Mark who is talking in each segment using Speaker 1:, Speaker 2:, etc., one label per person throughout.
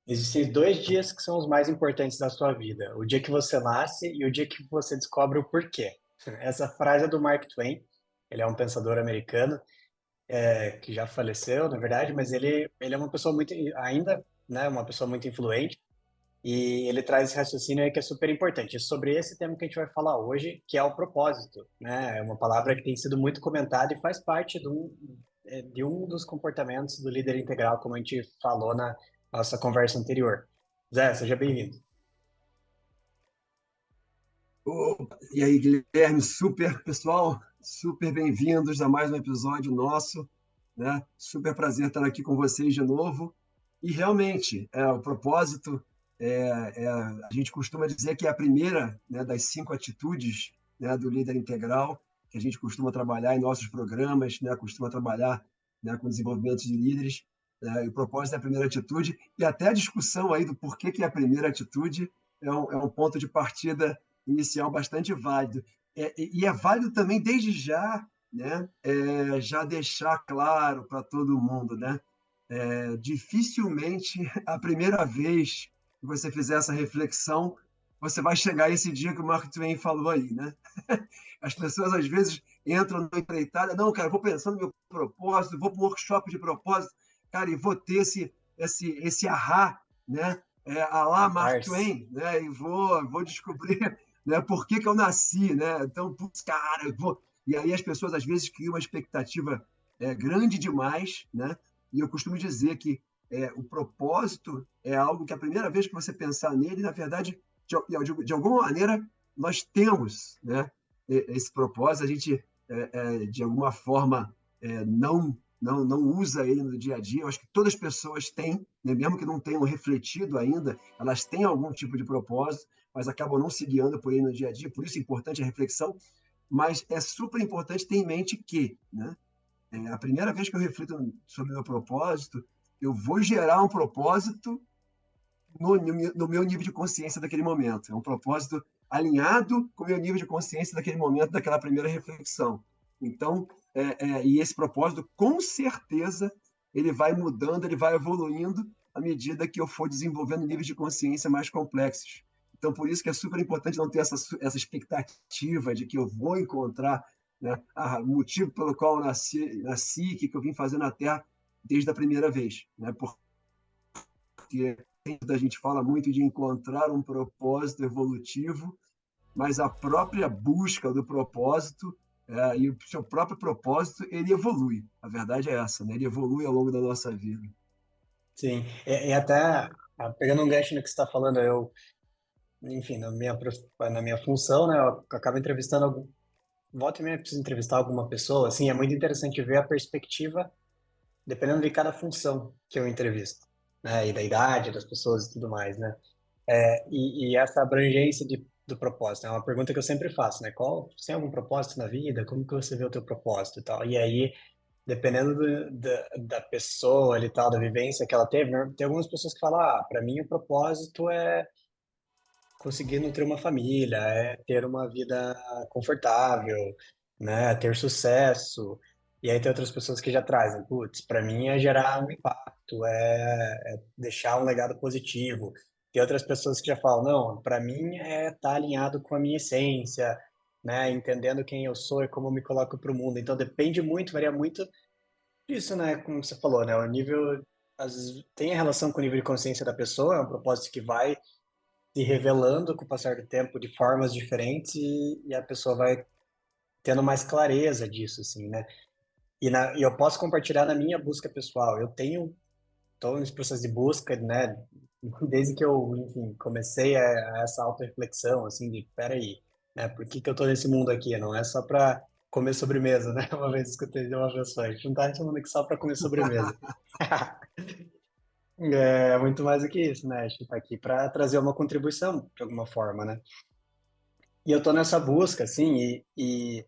Speaker 1: Existem dois dias que são os mais importantes da sua vida: o dia que você nasce e o dia que você descobre o porquê. Essa frase é do Mark Twain. Ele é um pensador americano, que já faleceu, na verdade, mas ele é uma pessoa muito, ainda, né, uma pessoa muito influente. E ele traz esse raciocínio aí que é super importante. E sobre esse tema que a gente vai falar hoje, que é o propósito, né? É uma palavra que tem sido muito comentada e faz parte de um dos comportamentos do líder integral, como a gente falou na nossa conversa anterior. Zé, seja bem-vindo.
Speaker 2: Opa, e aí, Guilherme, super pessoal, super bem-vindos a mais um episódio nosso, né? Super prazer estar aqui com vocês de novo. E realmente, o propósito, a gente costuma dizer que é a primeira, né, das 5 atitudes, né, do líder integral, que a gente costuma trabalhar em nossos programas, né, costuma trabalhar, né, com desenvolvimento de líderes. E o propósito é a primeira atitude, e até a discussão aí do porquê que é a primeira atitude é um ponto de partida inicial bastante válido. E é válido também desde já, né, já deixar claro para todo mundo, né, dificilmente a primeira vez que você fizer essa reflexão, você vai chegar a esse dia que o Mark Twain falou aí, né? As pessoas às vezes entram na empreitada, não, cara, eu vou pensando no meu propósito, vou para um workshop de propósito, cara, e vou ter esse ahá, né? A lá Mark
Speaker 1: Catarse.
Speaker 2: Twain, né? E vou descobrir, né, por que eu nasci, né? Então, putz, cara, eu vou. E aí as pessoas às vezes criam uma expectativa grande demais, né? E eu costumo dizer que o propósito é algo que a primeira vez que você pensar nele, na verdade, de alguma maneira, nós temos, né, esse propósito, a gente, de alguma forma, não usa ele no dia a dia. Eu acho que todas as pessoas têm, né, mesmo que não tenham refletido ainda, elas têm algum tipo de propósito, mas acabam não se guiando por ele no dia a dia, por isso é importante a reflexão, mas é super importante ter em mente que, né, a primeira vez que eu reflito sobre o meu propósito, eu vou gerar um propósito no meu nível de consciência daquele momento. É um propósito alinhado com o meu nível de consciência daquele momento, daquela primeira reflexão. Então, e esse propósito, com certeza, ele vai mudando, ele vai evoluindo à medida que eu for desenvolvendo níveis de consciência mais complexos. Então, por isso que é super importante não ter essa expectativa de que eu vou encontrar, né, o motivo pelo qual eu nasci, o que eu vim fazer na Terra desde a primeira vez. Né? Porque a gente fala muito de encontrar um propósito evolutivo, mas a própria busca do propósito e o seu próprio propósito, ele evolui. A verdade é essa, né? Ele evolui ao longo da nossa vida.
Speaker 1: Sim, e até pegando um gancho no que você está falando, enfim, na minha função, né, eu acabo entrevistando volta e meia eu preciso entrevistar alguma pessoa, assim, é muito interessante ver a perspectiva, dependendo de cada função que eu entrevisto, né, e da idade das pessoas e tudo mais, né, e essa abrangência do propósito, é uma pergunta que eu sempre faço, né, você tem algum propósito na vida? Como que você vê o teu propósito e tal? E aí, dependendo da pessoa e tal, da vivência que ela teve, né, tem algumas pessoas que falam, para mim o propósito é conseguir nutrir uma família, é ter uma vida confortável, né, ter sucesso. E aí tem outras pessoas que já trazem, putz, para mim é gerar um impacto, é deixar um legado positivo. Tem outras pessoas que já falam, não, para mim é estar alinhado com a minha essência, né, entendendo quem eu sou e como eu me coloco para o mundo. Então depende muito, varia muito disso, né, como você falou, né, o nível às vezes tem a relação com o nível de consciência da pessoa, é um propósito que vai se revelando com o passar do tempo de formas diferentes e a pessoa vai tendo mais clareza disso, assim, né? E eu posso compartilhar na minha busca pessoal. Estou nesse processo de busca, né? Desde que eu, enfim, comecei essa auto-reflexão, assim, de, peraí, né? Por que que eu tô nesse mundo aqui? Não é só para comer sobremesa, né? Uma vez escutei de uma pessoa, a gente não tá nesse mundo aqui só para comer sobremesa. É muito mais do que isso, né? A gente tá aqui para trazer uma contribuição, de alguma forma, né? E eu tô nessa busca, assim, e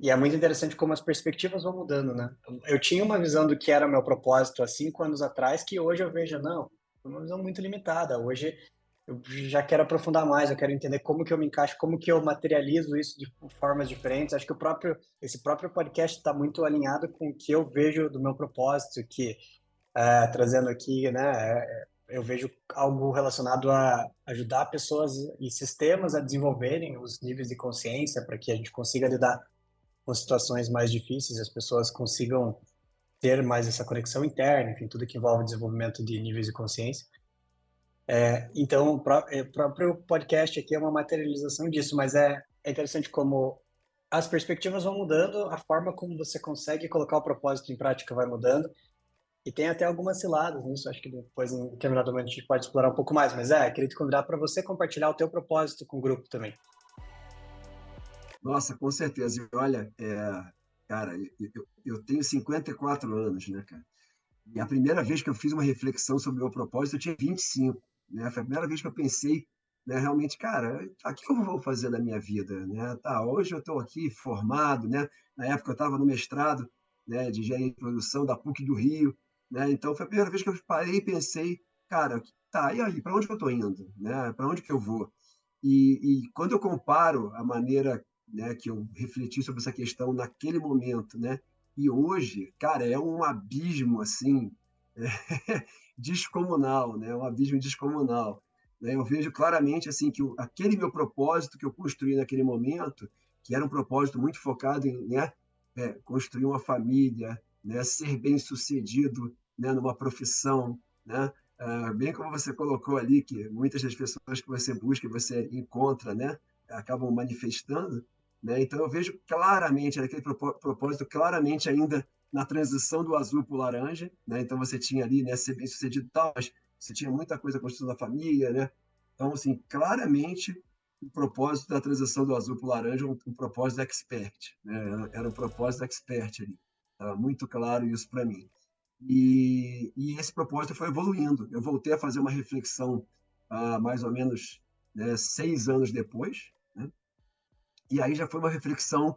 Speaker 1: é muito interessante como as perspectivas vão mudando, né? Eu tinha uma visão do que era o meu propósito há 5 anos atrás, que hoje eu vejo, não, é uma visão muito limitada. Hoje eu já quero aprofundar mais, eu quero entender como que eu me encaixo, como que eu materializo isso de formas diferentes. Acho que esse próprio podcast está muito alinhado com o que eu vejo do meu propósito, que trazendo aqui, né? eu vejo algo relacionado a ajudar pessoas e sistemas a desenvolverem os níveis de consciência para que a gente consiga lidar com situações mais difíceis, as pessoas consigam ter mais essa conexão interna, enfim, tudo que envolve desenvolvimento de níveis de consciência. Então, o próprio podcast aqui é uma materialização disso, mas é interessante como as perspectivas vão mudando, a forma como você consegue colocar o propósito em prática vai mudando, e tem até algumas ciladas nisso, acho que depois, em determinado momento, a gente pode explorar um pouco mais, mas queria te convidar para você compartilhar o teu propósito com o grupo também.
Speaker 2: Nossa, com certeza. E olha, cara, eu tenho 54 anos, né, cara? E a primeira vez que eu fiz uma reflexão sobre o meu propósito, eu tinha 25, né? Foi a primeira vez que eu pensei, né, realmente, cara, o que eu vou fazer da minha vida, né? Tá, hoje eu estou aqui formado, né? Na época eu estava no mestrado, né, de engenharia de produção da PUC do Rio, né? Então foi a primeira vez que eu parei e pensei, cara, tá, e aí, para onde que eu estou indo, né? Para onde que eu vou? E quando eu comparo a maneira, né, que eu refleti sobre essa questão naquele momento, né, e hoje, cara, é um abismo assim, descomunal, né, um abismo descomunal. Né? Eu vejo claramente assim que aquele meu propósito que eu construí naquele momento, que era um propósito muito focado em, né, construir uma família, né, ser bem sucedido, né, numa profissão, né, bem como você colocou ali, que muitas das pessoas que você busca, você encontra, né, acabam manifestando, né? Então eu vejo claramente aquele propósito, claramente ainda na transição do azul para o laranja, né? Então você tinha ali, né, ser bem sucedido e tal, mas você tinha muita coisa construindo a família, né? Então, assim, claramente o propósito da transição do azul para o laranja é um propósito expert, né? Era um propósito expert ali. Estava muito claro isso para mim. E esse propósito foi evoluindo. Eu voltei a fazer uma reflexão mais ou menos, né, 6 anos depois, né? E aí já foi uma reflexão,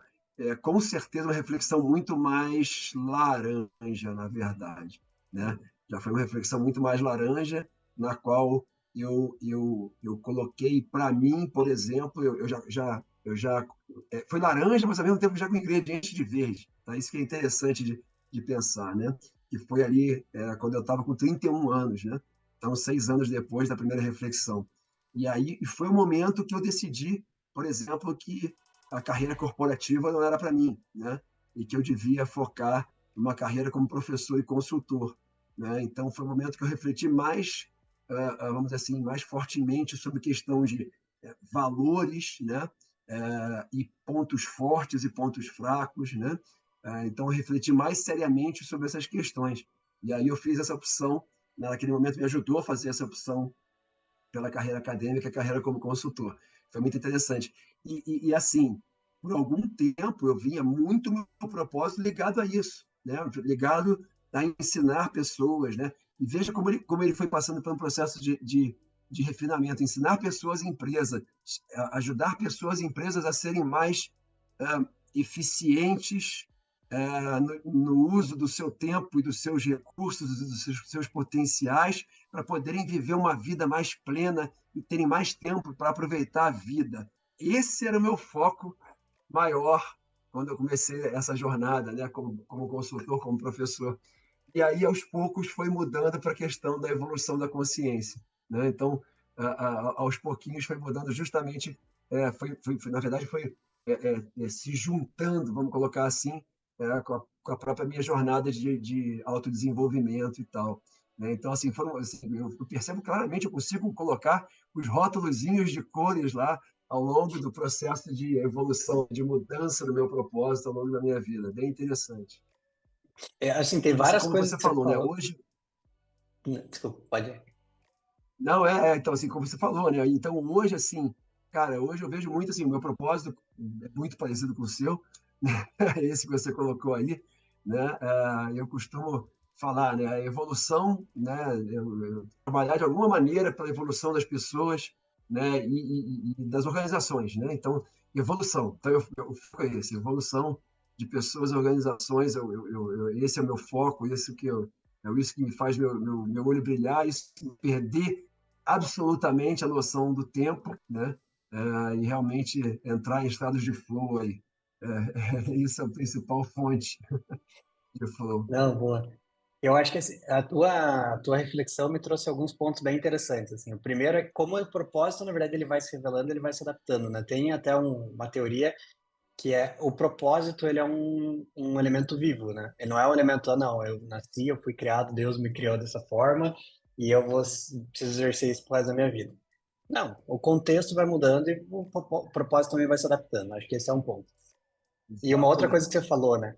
Speaker 2: com certeza, uma reflexão muito mais laranja, na verdade, né? Já foi uma reflexão muito mais laranja, na qual eu coloquei para mim, por exemplo, foi laranja, mas ao mesmo tempo já com ingredientes de verde. Tá? Isso que é interessante de pensar, né? Que foi ali quando eu estava com 31 anos, né? Então, 6 anos depois da primeira reflexão. E aí foi o momento que eu decidi, por exemplo, que a carreira corporativa não era para mim, né? E que eu devia focar numa carreira como professor e consultor, né? Então foi o momento que eu refleti mais, vamos dizer assim, mais fortemente sobre questão de valores, né? E pontos fortes e pontos fracos, né? Então eu refleti mais seriamente sobre essas questões. E aí eu fiz essa opção, naquele momento me ajudou a fazer essa opção pela carreira acadêmica, a carreira como consultor. Foi muito interessante. E assim, por algum tempo eu vinha muito meu propósito ligado a isso, né? Ligado a ensinar pessoas, né? E veja como ele foi passando por um processo de refinamento, ensinar pessoas e empresas, ajudar pessoas e empresas a serem mais eficientes no uso do seu tempo e dos seus recursos, dos seus potenciais, para poderem viver uma vida mais plena e terem mais tempo para aproveitar a vida. Esse era o meu foco maior quando eu comecei essa jornada, né, como consultor, como professor. E aí, aos poucos, foi mudando para a questão da evolução da consciência. Né? Então, aos pouquinhos, foi mudando justamente, na verdade, foi se juntando, vamos colocar assim, com a própria minha jornada de autodesenvolvimento e tal. Né? Então, assim, eu percebo claramente, eu consigo colocar os rótulozinhos de cores lá ao longo do processo de evolução, de mudança do meu propósito ao longo da minha vida. Bem interessante.
Speaker 1: Assim, tem
Speaker 2: E assim
Speaker 1: várias
Speaker 2: como
Speaker 1: coisas
Speaker 2: você
Speaker 1: que você
Speaker 2: falou, né?
Speaker 1: falou.
Speaker 2: Hoje,
Speaker 1: Desculpa, pode.
Speaker 2: não então assim como você falou, né? Então hoje assim, cara, hoje eu vejo muito assim, o meu propósito é muito parecido com o seu, né? Esse que você colocou aí, né? Eu costumo falar, né? A evolução, né? Eu trabalhar de alguma maneira pela evolução das pessoas, né? E das organizações, né? Então evolução, então eu foco é esse, evolução de pessoas, e organizações, esse é o meu foco, é isso que me faz meu olho brilhar, isso me perder absolutamente a noção do tempo, né? E realmente entrar em estados de flow aí. Isso é a principal fonte de flow.
Speaker 1: Não, boa. Eu acho que a tua reflexão me trouxe alguns pontos bem interessantes, assim. O primeiro é como o propósito, na verdade, ele vai se revelando, ele vai se adaptando, né? Tem até uma teoria que é o propósito, ele é um elemento vivo, né? Ele não é um elemento, não, eu nasci, eu fui criado, Deus me criou dessa forma e eu preciso exercer isso pro resto da minha vida. Não, o contexto vai mudando e o propósito também vai se adaptando. Acho que esse é um ponto. E uma outra coisa
Speaker 2: Exatamente.
Speaker 1: que você falou, né?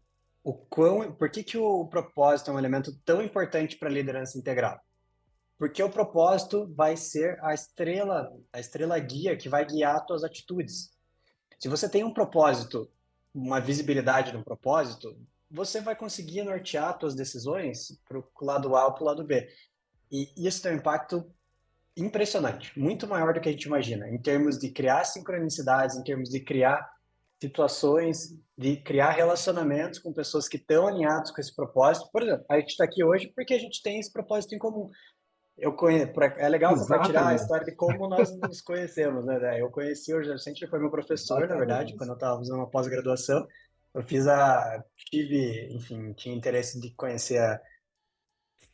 Speaker 1: Por que que o propósito é um elemento tão importante para a liderança integral? Porque o propósito vai ser a estrela guia que vai guiar as tuas atitudes. Se você tem um propósito, uma visibilidade no propósito, você vai conseguir nortear as suas decisões para o lado A ou para o lado B. E isso tem um impacto impressionante, muito maior do que a gente imagina, em termos de criar sincronicidades, em termos de criar situações, de criar relacionamentos com pessoas que estão alinhadas com esse propósito. Por exemplo, a gente está aqui hoje porque a gente tem esse propósito em comum. É legal compartilhar a
Speaker 2: Exatamente.
Speaker 1: história de como nós nos conhecemos, né? Eu conheci o José Vicente, ele foi meu professor, na verdade, quando
Speaker 2: Exatamente.
Speaker 1: eu estava fazendo uma pós-graduação. Eu tinha interesse de conhecer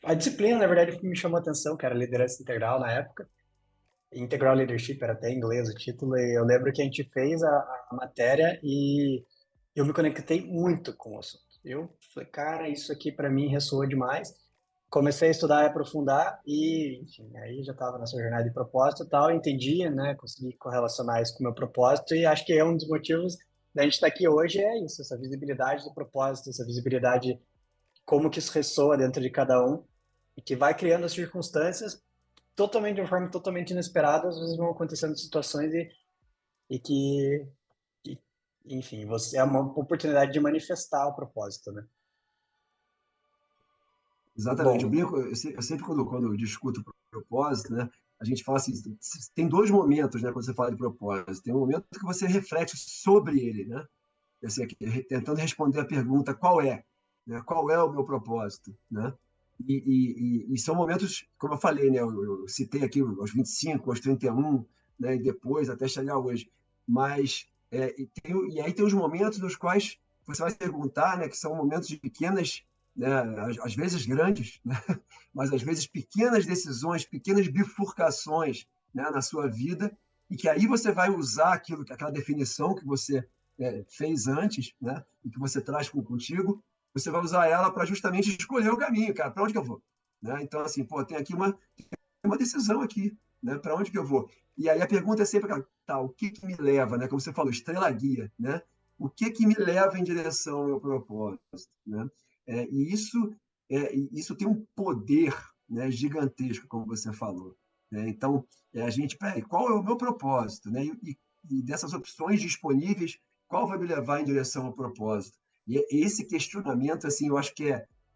Speaker 1: a disciplina, na verdade, que me chamou a atenção, que era liderança integral na época. Integral Leadership, era até em inglês o título, e eu lembro que a gente fez a matéria e eu me conectei muito com o assunto. Eu falei, cara, isso aqui para mim ressoou demais. Comecei a estudar e aprofundar e, enfim, aí já estava nessa jornada de propósito e tal, entendi, né, consegui correlacionar isso com o meu propósito e acho que é um dos motivos da gente estar aqui hoje é isso, essa visibilidade do propósito, essa visibilidade, como que isso ressoa dentro de cada um e que vai criando as circunstâncias totalmente de uma forma totalmente inesperada, às vezes vão acontecendo situações e e, enfim, você é uma oportunidade de manifestar o propósito, né?
Speaker 2: Exatamente. Eu
Speaker 1: Bom,
Speaker 2: brinco, eu sempre quando eu discuto propósito, né, a gente fala assim, tem dois momentos, né, quando você fala de propósito. Tem um momento que você reflete sobre ele, né? Assim, tentando responder a pergunta qual é, né? Qual é o meu propósito, né? E são momentos, como eu falei, né? Eu citei aqui aos 25, aos 31, né? E depois até chegar hoje. Mas e aí tem os momentos nos quais você vai se perguntar, né? Que são momentos de pequenas, né? Às vezes grandes, né? Mas às vezes pequenas decisões, pequenas bifurcações, né? Na sua vida e que aí você vai usar aquela definição que você fez antes, né? E que você traz contigo, você vai usar ela para justamente escolher o caminho, cara, para onde que eu vou, né? Então assim, pô, tem aqui uma decisão aqui, né? Para onde que eu vou? E aí a pergunta é sempre, tá, o que que me leva, né? Como você falou, estrela guia, né? O que que me leva em direção ao meu propósito, né? E isso tem um poder, né, gigantesco, como você falou, né? Então, a gente, peraí, qual é o meu propósito, né? E dessas opções disponíveis, qual vai me levar em direção ao propósito? E esse questionamento, assim, eu acho que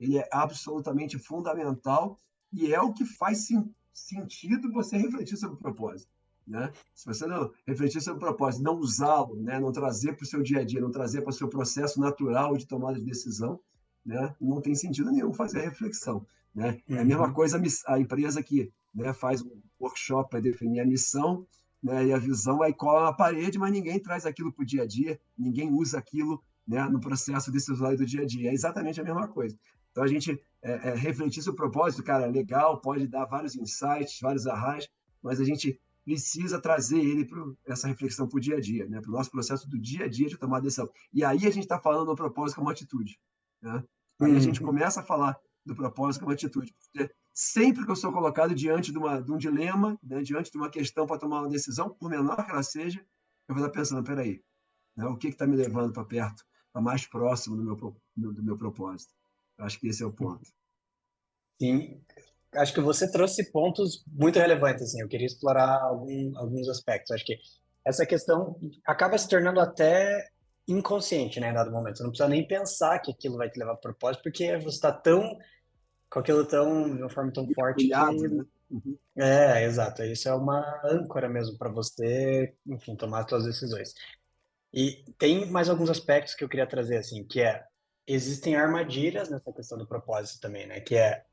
Speaker 2: ele é absolutamente fundamental e é o que faz sentido você refletir sobre o propósito, né? Se você não refletir sobre o propósito, não usá-lo, né? Não trazer para o seu dia a dia, não trazer para o seu processo natural de tomada de decisão, né? Não tem sentido nenhum fazer a reflexão, né? É a mesma
Speaker 1: uhum.
Speaker 2: coisa a empresa que, né, faz um workshop para definir a missão, né, e a visão, aí cola na parede, mas ninguém traz aquilo para o dia a dia, ninguém usa aquilo, né, no processo decisório do dia a dia. É exatamente a mesma coisa. Então, a gente refletir sobre o propósito, cara, legal, pode dar vários insights, vários arrais, mas a gente precisa trazer ele para essa reflexão para o dia a dia, né, para o nosso processo do dia a dia de tomar decisão. E aí a gente está falando do propósito como atitude, né? Aí a gente
Speaker 1: Uhum.
Speaker 2: começa a falar do propósito como atitude. Porque sempre que eu sou colocado diante de um dilema, né, diante de uma questão para tomar uma decisão, por menor que ela seja, eu vou estar pensando, peraí, né, o que está me levando para perto, para mais próximo do meu propósito? Acho que esse é o ponto.
Speaker 1: Sim, acho que você trouxe pontos muito relevantes, assim, eu queria explorar alguns aspectos. Acho que essa questão acaba se tornando até inconsciente, né, em dado momento. Você não precisa nem pensar que aquilo vai te levar para propósito, porque você está tão, com aquilo tão, de uma forma tão forte que
Speaker 2: Mergulhado, né? Uhum.
Speaker 1: exato. Isso é uma âncora mesmo para você, enfim, tomar as suas decisões. E tem mais alguns aspectos que eu queria trazer, assim, que é, existem armadilhas nessa questão do propósito também, né? Que é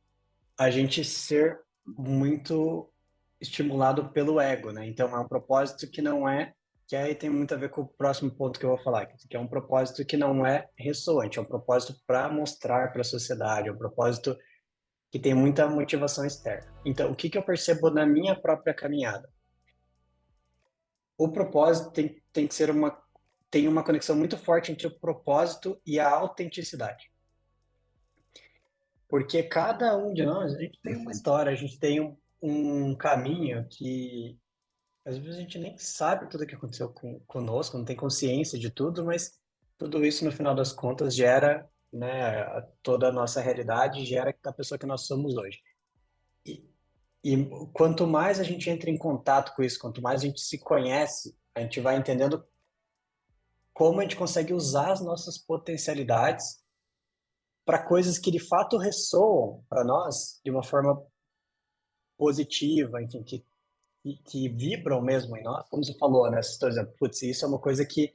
Speaker 1: a gente ser muito estimulado pelo ego, né? Então, é um propósito que não é, que aí tem muito a ver com o próximo ponto que eu vou falar, que é um propósito que não é ressoante, é um propósito para mostrar para a sociedade, é um propósito que tem muita motivação externa. Então, o que que eu percebo na minha própria caminhada? O propósito tem que ser tem uma conexão muito forte entre o propósito e a autenticidade. Porque cada um de nós, a gente tem uma
Speaker 2: Perfeito.
Speaker 1: história, a gente tem um caminho que às vezes a gente nem sabe tudo o que aconteceu conosco, não tem consciência de tudo, mas tudo isso no final das contas gera, né, toda a nossa realidade, gera a pessoa que nós somos hoje. E, e quanto mais a gente entra em contato com isso, quanto mais a gente se conhece, a gente vai entendendo como a gente consegue usar as nossas potencialidades para coisas que de fato ressoam para nós de uma forma positiva, enfim, que vibram mesmo em nós. Como você falou, né? Por exemplo, putz, isso é uma coisa que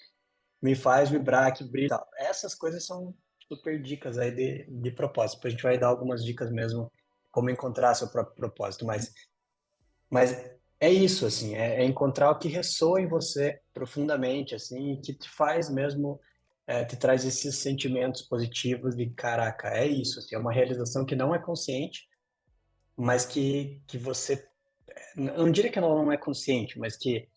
Speaker 1: me faz vibrar, que brilha. E tal. Essas coisas são super dicas aí de propósito. A gente vai dar algumas dicas mesmo como encontrar seu próprio propósito, mas é isso, assim, é encontrar o que ressoa em você profundamente, assim, que te faz mesmo, te traz esses sentimentos positivos de, caraca, é isso, assim, é uma realização que não é consciente, mas que você, eu não diria que ela não é consciente, mas que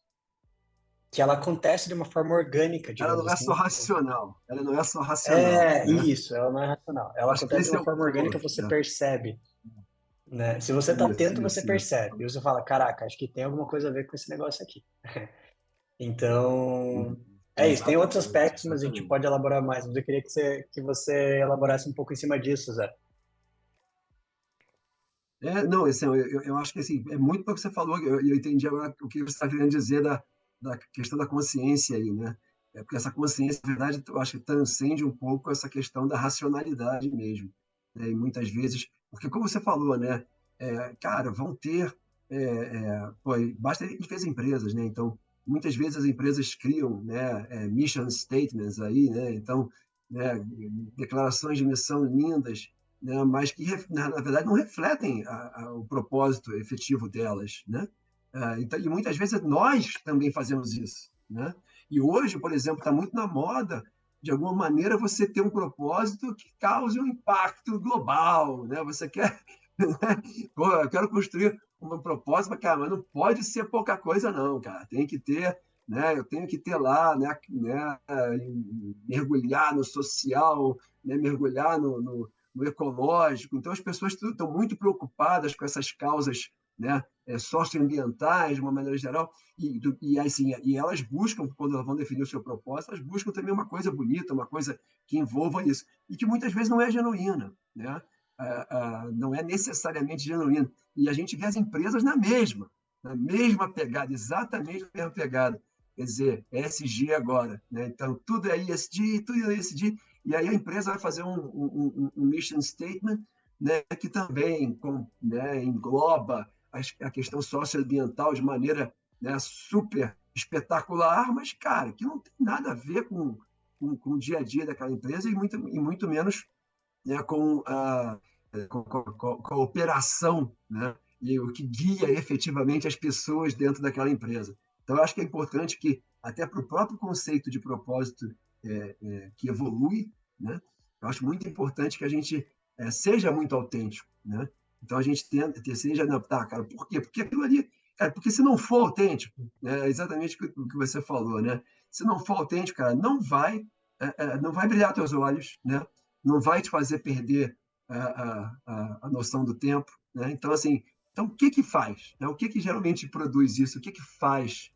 Speaker 1: ela acontece de uma forma orgânica,
Speaker 2: Ela
Speaker 1: digamos
Speaker 2: não é só
Speaker 1: assim.
Speaker 2: racional. Ela não é só racional,
Speaker 1: É
Speaker 2: né?
Speaker 1: isso, ela não é racional. Ela
Speaker 2: Acho que
Speaker 1: acontece de
Speaker 2: esse é
Speaker 1: uma
Speaker 2: o
Speaker 1: forma orgânica,
Speaker 2: ponto.
Speaker 1: você percebe, né? Se você tá atento, você
Speaker 2: Isso.
Speaker 1: percebe. E você fala, caraca, acho que tem alguma coisa a ver com esse negócio aqui. Então, é isso. Tem outros
Speaker 2: Exatamente,
Speaker 1: aspectos, mas a gente
Speaker 2: exatamente.
Speaker 1: pode elaborar mais. Mas eu queria que você elaborasse um pouco em cima disso, Zé.
Speaker 2: Não, assim, eu acho que assim, é muito pelo que você falou, eu entendi agora o que você está querendo dizer da questão da consciência aí, né? É porque essa consciência, na verdade, eu acho que transcende um pouco essa questão da racionalidade mesmo, né? E muitas vezes, porque como você falou, né? Cara, vão ter, pô, basta a gente fez empresas, né? Então, muitas vezes as empresas criam, né? Mission statements aí, né? Então, né? Declarações de missão lindas, né, mas que, na verdade, não refletem o propósito efetivo delas. Né? Então, e muitas vezes nós também fazemos isso. Né? E hoje, por exemplo, está muito na moda, de alguma maneira, você ter um propósito que cause um impacto global. Né? Você quer. Pô, eu quero construir um propósito, mas, cara, mas não pode ser pouca coisa, não, cara. Tem que ter. Né, eu tenho que ter lá, mergulhar no social, né, mergulhar no ecológico. Então, as pessoas estão muito preocupadas com essas causas, né, socioambientais, de uma maneira geral, assim, e elas buscam, quando elas vão definir o seu propósito, elas buscam também uma coisa bonita, uma coisa que envolva isso, e que muitas vezes não é genuína, né? Não é necessariamente genuína. E a gente vê as empresas na mesma pegada, exatamente na mesma pegada. Quer dizer, ESG agora, né? Então, tudo é ESG, tudo é ESG, e aí a empresa vai fazer um mission statement, né, que também né, engloba a questão socioambiental de maneira, né, super espetacular, mas, cara, que não tem nada a ver com o dia a dia daquela empresa e muito menos, né, com a operação, né, e o que guia efetivamente as pessoas dentro daquela empresa. Então, eu acho que é importante que, até para o próprio conceito de propósito que evolui, né, eu acho muito importante que a gente seja muito autêntico. Né? Então, a gente tenta, seja, não, tá, cara, por quê? Porque aquilo ali, cara, porque se não for autêntico, né, é exatamente o que você falou, né? Se não for autêntico, cara, não vai brilhar teus olhos, né? Não vai te fazer perder a noção do tempo. Né? Então, assim, então, o que que faz? Né? O que que geralmente produz isso? O que que faz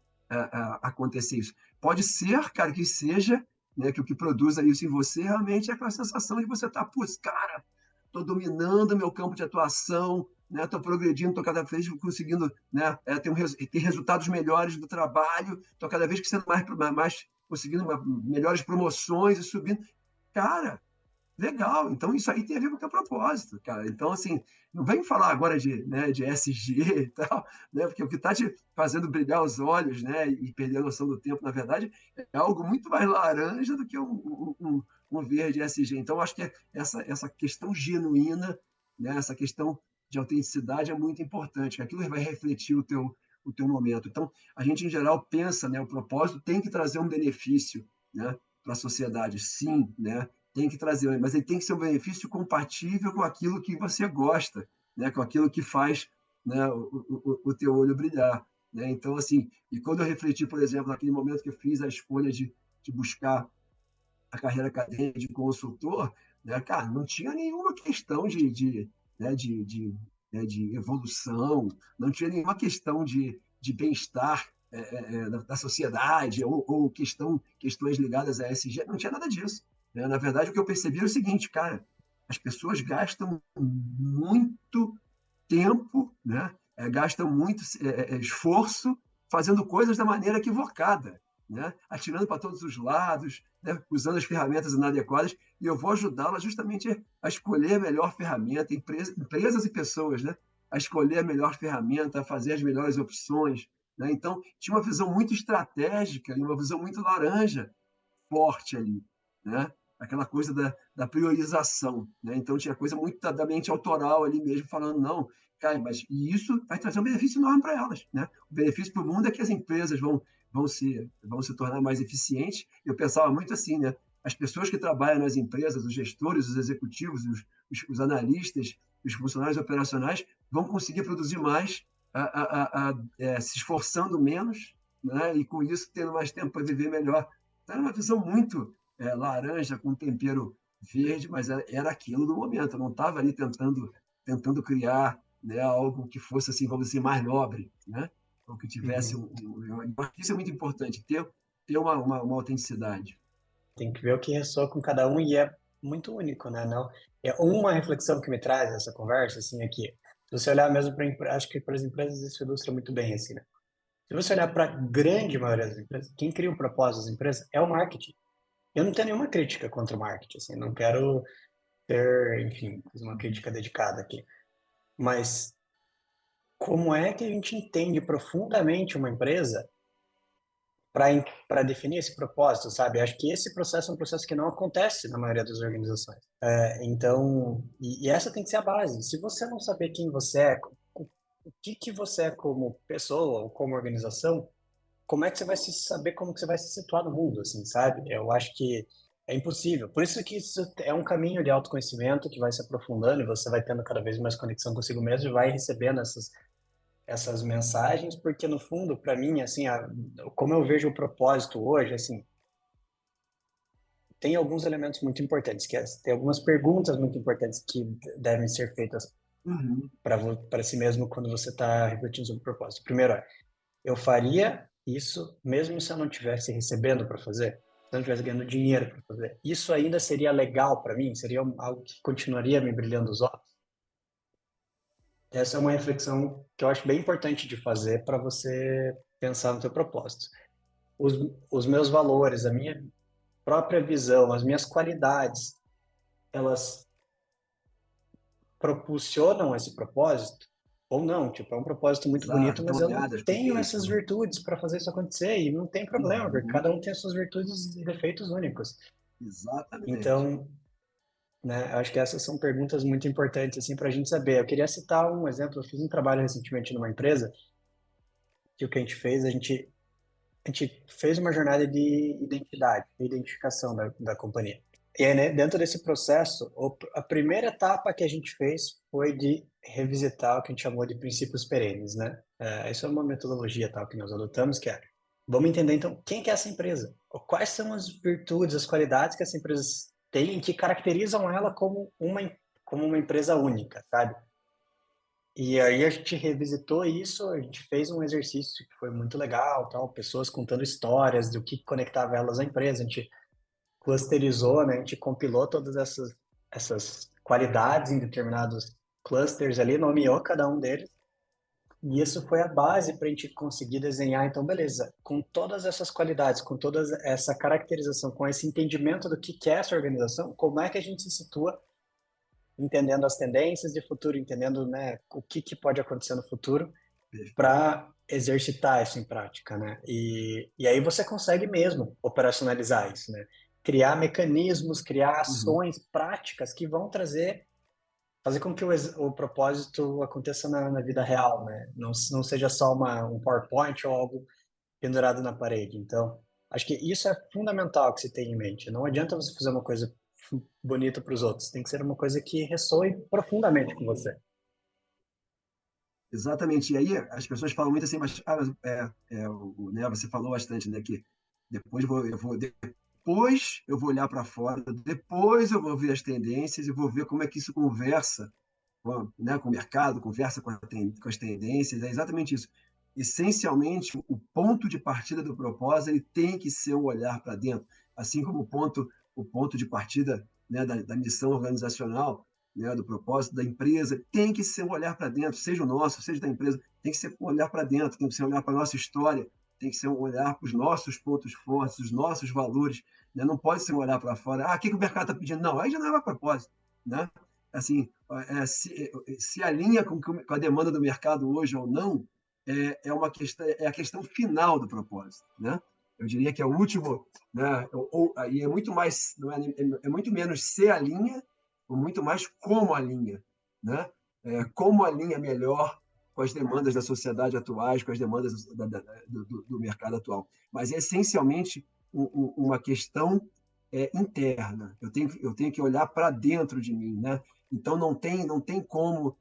Speaker 2: acontecer isso? Pode ser, cara, que seja, né, que o que produza isso em você realmente é aquela sensação de você estar, putz, cara, estou dominando meu campo de atuação, né? Estou progredindo, estou cada vez conseguindo, né, ter resultados melhores do trabalho, estou cada vez sendo mais conseguindo melhores promoções e subindo. Cara, legal, então isso aí tem a ver com o teu propósito, cara. Então, assim, não vem falar agora de SG e tal, né? Porque o que está te fazendo brilhar os olhos, né, e perder a noção do tempo, na verdade, é algo muito mais laranja do que um verde SG. Então, acho que essa questão genuína, né, essa questão de autenticidade é muito importante, aquilo vai refletir o teu momento. Então, a gente, em geral, pensa, né, o propósito tem que trazer um benefício, né, para a sociedade, sim, né? tem que trazer, mas ele tem que ser um benefício compatível com aquilo que você gosta, né? Com aquilo que faz, né, o teu olho brilhar. Né? Então, assim, e quando eu refleti, por exemplo, naquele momento que eu fiz a escolha de buscar a carreira acadêmica de consultor, né, cara, não tinha nenhuma questão né, de evolução, não tinha nenhuma questão de bem-estar da sociedade ou questões ligadas a ESG, não tinha nada disso. Né? Na verdade, o que eu percebi é o seguinte, cara, as pessoas gastam muito tempo, né? Gastam muito esforço fazendo coisas da maneira equivocada, né? Atirando para todos os lados, né? Usando as ferramentas inadequadas, e eu vou ajudá-la justamente a escolher a melhor ferramenta, empresas e pessoas, né? A escolher a melhor ferramenta, a fazer as melhores opções. Né? Então, tinha uma visão muito estratégica e uma visão muito laranja forte ali. Né? Aquela coisa da priorização. Né? Então, tinha coisa muito da mente autoral ali mesmo, falando, não, cara, mas e isso vai trazer um benefício enorme para elas. Né? O benefício para o mundo é que as empresas vão se tornar mais eficientes. Eu pensava muito assim, né? As pessoas que trabalham nas empresas, os gestores, os executivos, os analistas, os funcionários operacionais, vão conseguir produzir mais, se esforçando menos, né? E com isso tendo mais tempo para viver melhor. Então, era uma visão muito laranja, com tempero verde, mas era aquilo do momento. Eu não estava ali tentando criar, né, algo que fosse, assim, vamos dizer, mais nobre, né? Ou que tivesse
Speaker 1: Uhum.
Speaker 2: isso é muito importante, ter uma autenticidade.
Speaker 1: Tem que ver o que ressoa com cada um e é muito único, né? Não, é uma reflexão que me traz essa conversa, assim, aqui. Se você olhar mesmo para, acho que para as empresas isso ilustra muito bem, assim, né? Se você olhar para a grande maioria das empresas, quem cria o propósito das empresas é o marketing. Eu não tenho nenhuma crítica contra o marketing, assim, não quero ter, enfim, uma crítica dedicada aqui. Mas como é que a gente entende profundamente uma empresa para definir esse propósito, sabe? Acho que esse processo é um processo que não acontece na maioria das organizações. Então, e essa tem que ser a base. Se você não saber quem você é, o que você é como pessoa ou como organização, como é que você vai se saber como que você vai se situar no mundo, assim, sabe? Eu acho que é impossível. Por isso que isso é um caminho de autoconhecimento que vai se aprofundando e você vai tendo cada vez mais conexão consigo mesmo e vai recebendo essas mensagens, porque no fundo, para mim, assim, como eu vejo o propósito hoje, assim, tem alguns elementos muito importantes, tem algumas perguntas muito importantes que devem ser feitas
Speaker 2: Uhum.
Speaker 1: para si mesmo quando você está refletindo sobre o propósito. Primeiro, eu faria isso mesmo se eu não estivesse recebendo para fazer? Se eu não estivesse ganhando dinheiro para fazer? Isso ainda seria legal para mim? Seria algo que continuaria me brilhando os olhos? Essa é uma reflexão que eu acho bem importante de fazer para você pensar no seu propósito. Os, os meus valores, a minha própria visão, as minhas qualidades, elas propulsionam esse propósito ou não? Tipo, é um propósito muito
Speaker 2: Exato,
Speaker 1: bonito,
Speaker 2: estão
Speaker 1: mas eu não
Speaker 2: alinhadas com
Speaker 1: tenho
Speaker 2: isso.
Speaker 1: essas
Speaker 2: Né?
Speaker 1: virtudes para fazer isso acontecer e não tem problema, porque
Speaker 2: Uhum.
Speaker 1: cada um tem as suas virtudes e defeitos únicos.
Speaker 2: Exatamente.
Speaker 1: Então, né, acho que essas são perguntas muito importantes assim para a gente saber. Eu queria citar um exemplo. Eu fiz um trabalho recentemente numa empresa que o que a gente fez, a gente fez uma jornada de identidade, de identificação da companhia. E aí, né, dentro desse processo, a primeira etapa que a gente fez foi de revisitar o que a gente chamou de princípios perenes, né? Isso é uma metodologia tal que nós adotamos, que é, vamos entender então quem que é essa empresa, quais são as virtudes, as qualidades que essa empresa tem que caracterizam ela como uma empresa única, sabe? E aí a gente revisitou isso, a gente fez um exercício que foi muito legal, tal, pessoas contando histórias do que conectava elas à empresa, a gente clusterizou, né? A gente compilou todas essas qualidades em determinados clusters ali, nomeou cada um deles, e isso foi a base para a gente conseguir desenhar. Então, beleza, com todas essas qualidades, com toda essa caracterização, com esse entendimento do que é essa organização, como é que a gente se situa, entendendo as tendências de futuro, entendendo, né, o que pode acontecer no futuro,
Speaker 2: Perfeito.
Speaker 1: para exercitar isso em prática, né? E aí você consegue mesmo operacionalizar isso, né? Criar mecanismos, criar
Speaker 2: Uhum.
Speaker 1: ações práticas que vão fazer com que o propósito aconteça na vida real, né? Não seja só um PowerPoint ou algo pendurado na parede. Então, acho que isso é fundamental que se tenha em mente. Não adianta você fazer uma coisa bonito para os outros. Tem que ser uma coisa que ressoe profundamente com você.
Speaker 2: Exatamente. E aí as pessoas falam muito assim, mas né, você falou bastante, né, que depois eu vou olhar para fora, depois eu vou ver as tendências e vou ver como é que isso conversa né, com o mercado, conversa com as tendências. É exatamente isso. Essencialmente, o ponto de partida do propósito ele tem que ser um olhar para dentro, assim como o ponto de partida, né, da missão organizacional, né, do propósito da empresa, tem que ser um olhar para dentro, seja o nosso, seja da empresa, tem que ser um olhar para dentro, tem que ser um olhar para a nossa história, tem que ser um olhar para os nossos pontos fortes, os nossos valores, né? Não pode ser um olhar para fora, o que o mercado está pedindo? Não, aí já não é propósito, né? Assim, se alinha com a demanda do mercado hoje ou não, uma questão, é a questão final do propósito, né? Eu diria que é o último, né? E é muito mais, não é muito menos se alinha, ou muito mais como alinha, né? Como alinha melhor com as demandas da sociedade atuais, com as demandas do mercado atual. Mas é essencialmente uma questão interna. Eu tenho que olhar para dentro de mim, né? Então não tem como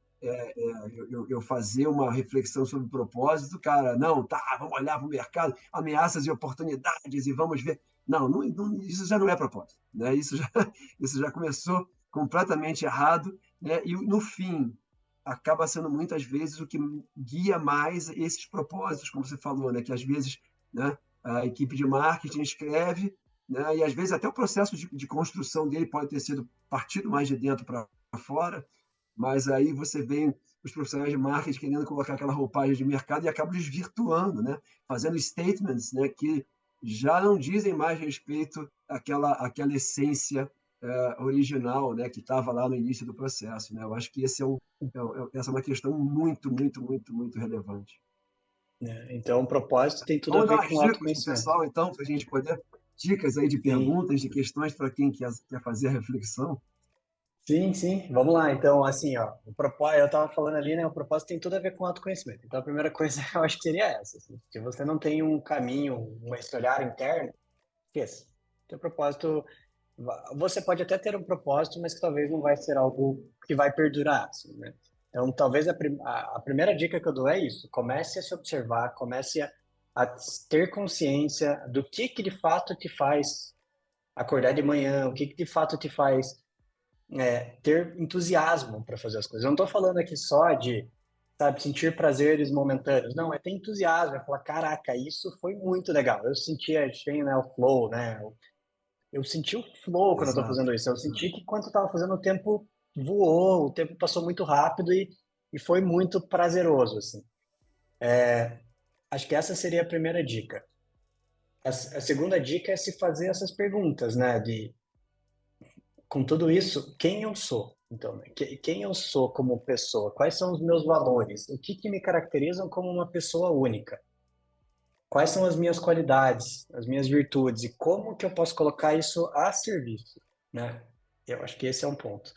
Speaker 2: eu fazer uma reflexão sobre o propósito, cara. Não, tá, vamos olhar para o mercado, ameaças e oportunidades e vamos ver. Não, isso já não é propósito, né? Isso já começou completamente errado, né? E no fim acaba sendo muitas vezes o que guia mais esses propósitos, como você falou, né? Que às vezes, né, a equipe de marketing escreve, né? E às vezes até o processo de construção dele pode ter sido partido mais de dentro para fora, mas aí você vê os profissionais de marketing querendo colocar aquela roupagem de mercado e acabam desvirtuando, né? Fazendo statements, né, que já não dizem mais respeito àquela essência original, né, que estava lá no início do processo, né? Eu acho que essa é uma questão muito, muito, muito, muito relevante.
Speaker 1: Né? Então, o propósito tem tudo a
Speaker 2: Vamos dar
Speaker 1: ver
Speaker 2: umas
Speaker 1: com
Speaker 2: dicas para o
Speaker 1: autoconhecimento.
Speaker 2: pessoal, então, para a gente poder. Dicas aí de
Speaker 1: Sim,
Speaker 2: perguntas, de questões para quem quer fazer a reflexão.
Speaker 1: sim, sim. Vamos lá. Então, assim, ó, o propósito, eu estava falando ali, né? O propósito tem tudo a ver com autoconhecimento. Então, a primeira coisa eu acho que seria essa. Assim, se você não tem um caminho, esse olhar interno, esqueça. Teu propósito, você pode até ter um propósito, mas que talvez não vai ser algo que vai perdurar, assim, né? Então, talvez a primeira dica que eu dou é isso. Comece a se observar, comece a ter consciência do que de fato te faz acordar de manhã, o que de fato te faz ter entusiasmo para fazer as coisas. Eu não estou falando aqui só de, sabe, sentir prazeres momentâneos. Não, é ter entusiasmo, é falar, caraca, isso foi muito legal. Eu senti, a gente tem, né, o flow, né? Eu senti o flow quando eu estou
Speaker 2: Exato,
Speaker 1: fazendo isso. Eu
Speaker 2: exato.
Speaker 1: senti que quando eu estava fazendo o tempo voou, o tempo passou muito rápido e foi muito prazeroso, assim. Acho que essa seria a primeira dica. A segunda dica é se fazer essas perguntas, né? De com tudo isso, quem eu sou? Então, né? Quem eu sou como pessoa? Quais são os meus valores? O que me caracterizam como uma pessoa única? Quais são as minhas qualidades, as minhas virtudes e como que eu posso colocar isso a serviço, né? Eu acho que esse é um ponto.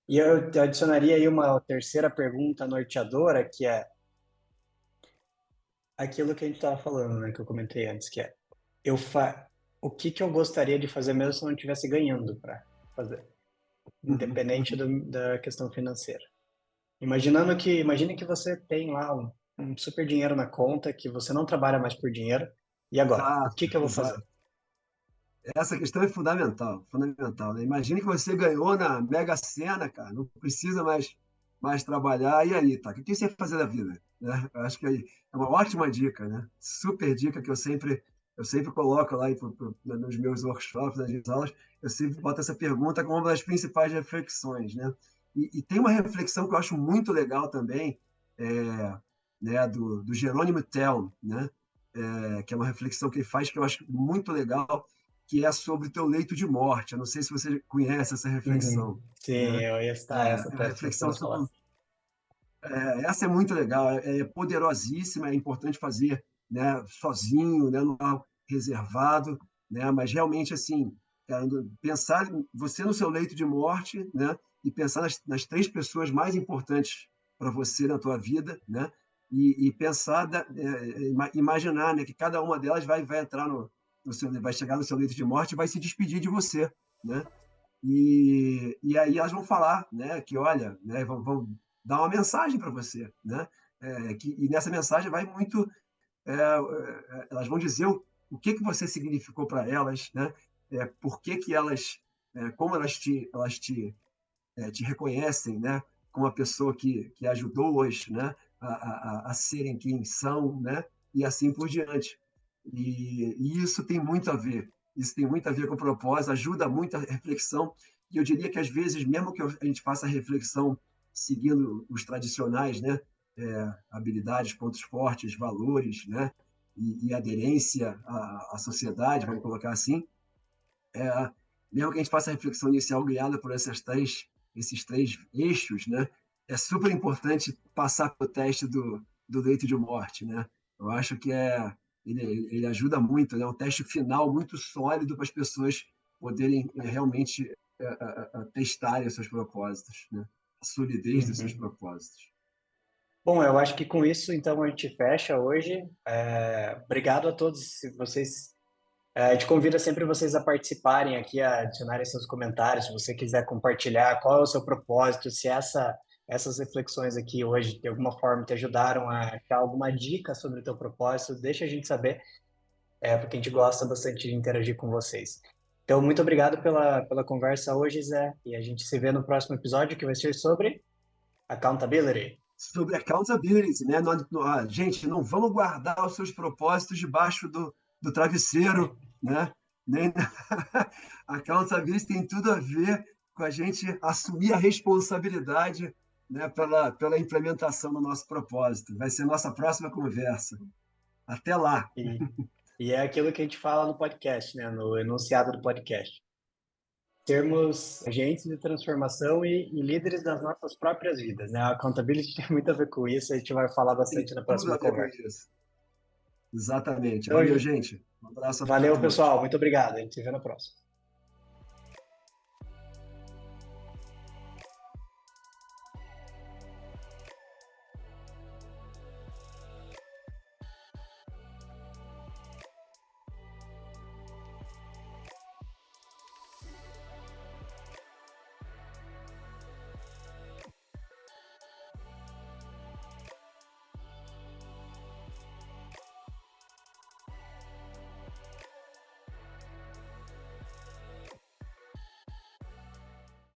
Speaker 1: E eu adicionaria aí uma terceira pergunta norteadora, que é aquilo que a gente estava falando, né, que eu comentei antes, que é eu o que eu gostaria de fazer mesmo se eu não estivesse ganhando para fazer,
Speaker 2: Uhum,
Speaker 1: independente
Speaker 2: uhum.
Speaker 1: da questão financeira. Imagine que você tem lá um super dinheiro na conta, que você não trabalha mais por dinheiro. E agora? O
Speaker 2: Exato,
Speaker 1: que eu vou fazer?
Speaker 2: exato. Essa questão é fundamental, fundamental, né? Imagine que você ganhou na Mega Sena, cara, não precisa mais trabalhar, e aí, tá? O que você vai fazer da vida? Né? Eu acho que aí é uma ótima dica, né? Super dica que eu sempre coloco lá nos meus workshops, nas minhas aulas, eu sempre boto essa pergunta como uma das principais reflexões, né? E tem uma reflexão que eu acho muito legal também, né, do Jerônimo Tell, né? Que é uma reflexão que ele faz que eu acho muito legal, que é sobre o teu leito de morte. Eu não sei se você conhece essa
Speaker 1: Uhum.
Speaker 2: reflexão,
Speaker 1: Sim,
Speaker 2: né?
Speaker 1: eu ia estar essa
Speaker 2: É uma
Speaker 1: perto você
Speaker 2: reflexão
Speaker 1: não falar.
Speaker 2: sobre. Essa é muito legal, é poderosíssima, é importante fazer, né, sozinho, né, no local reservado, né? Mas realmente assim, cara, pensar você no seu leito de morte, né? E pensar nas três pessoas mais importantes para você na tua vida, né? E pensar, imaginar, né, que cada uma delas vai entrar vai chegar no seu leito de morte e vai se despedir de você, né? E aí elas vão falar, né, que olha, né, vão dar uma mensagem para você, né, e nessa mensagem vai muito, elas vão dizer o que que você significou para elas, né, por que que elas, como te reconhecem, né, como a pessoa que ajudou-as, né, a serem quem são, né, e assim por diante. E isso tem muito a ver. Isso tem muito a ver com o propósito, ajuda muito a reflexão. E eu diria que, às vezes, mesmo que a gente faça a reflexão seguindo os tradicionais, né, habilidades, pontos fortes, valores, né, e aderência à sociedade, vamos colocar assim, é, mesmo que a gente faça a reflexão inicial guiada por esses três eixos, né, é super importante passar pelo teste do leito de morte, né? Eu acho que ele ajuda muito, né? Um teste final muito sólido para as pessoas poderem realmente testarem os seus propósitos, né? A solidez dos seus
Speaker 1: Uhum.
Speaker 2: propósitos.
Speaker 1: Bom, eu acho que com isso, então, a gente fecha hoje. Obrigado a todos vocês. A gente convida sempre vocês a participarem aqui, a adicionarem seus comentários, se você quiser compartilhar qual é o seu propósito, se essas reflexões aqui hoje, de alguma forma, te ajudaram a achar alguma dica sobre o teu propósito, deixa a gente saber, porque a gente gosta bastante de interagir com vocês. Então, muito obrigado pela conversa hoje, Zé, e a gente se vê no próximo episódio, que vai ser sobre accountability.
Speaker 2: Sobre accountability, né? Gente, não vamos guardar os seus propósitos debaixo do travesseiro, né? Nem accountability tem tudo a ver com a gente assumir a responsabilidade, né, pela implementação do nosso propósito. Vai ser nossa próxima conversa. Até lá.
Speaker 1: E, e é aquilo que a gente fala no podcast, né, no enunciado do podcast. Sermos agentes de transformação e líderes das nossas próprias vidas, né? A accountability tem muito a ver com isso, a gente vai falar
Speaker 2: Tem
Speaker 1: bastante na
Speaker 2: tudo
Speaker 1: próxima
Speaker 2: a ver com
Speaker 1: conversa.
Speaker 2: isso. Exatamente.
Speaker 1: Então,
Speaker 2: Valeu, gente. Um abraço a
Speaker 1: valeu,
Speaker 2: todos.
Speaker 1: pessoal, muito obrigado, a gente se vê na próxima.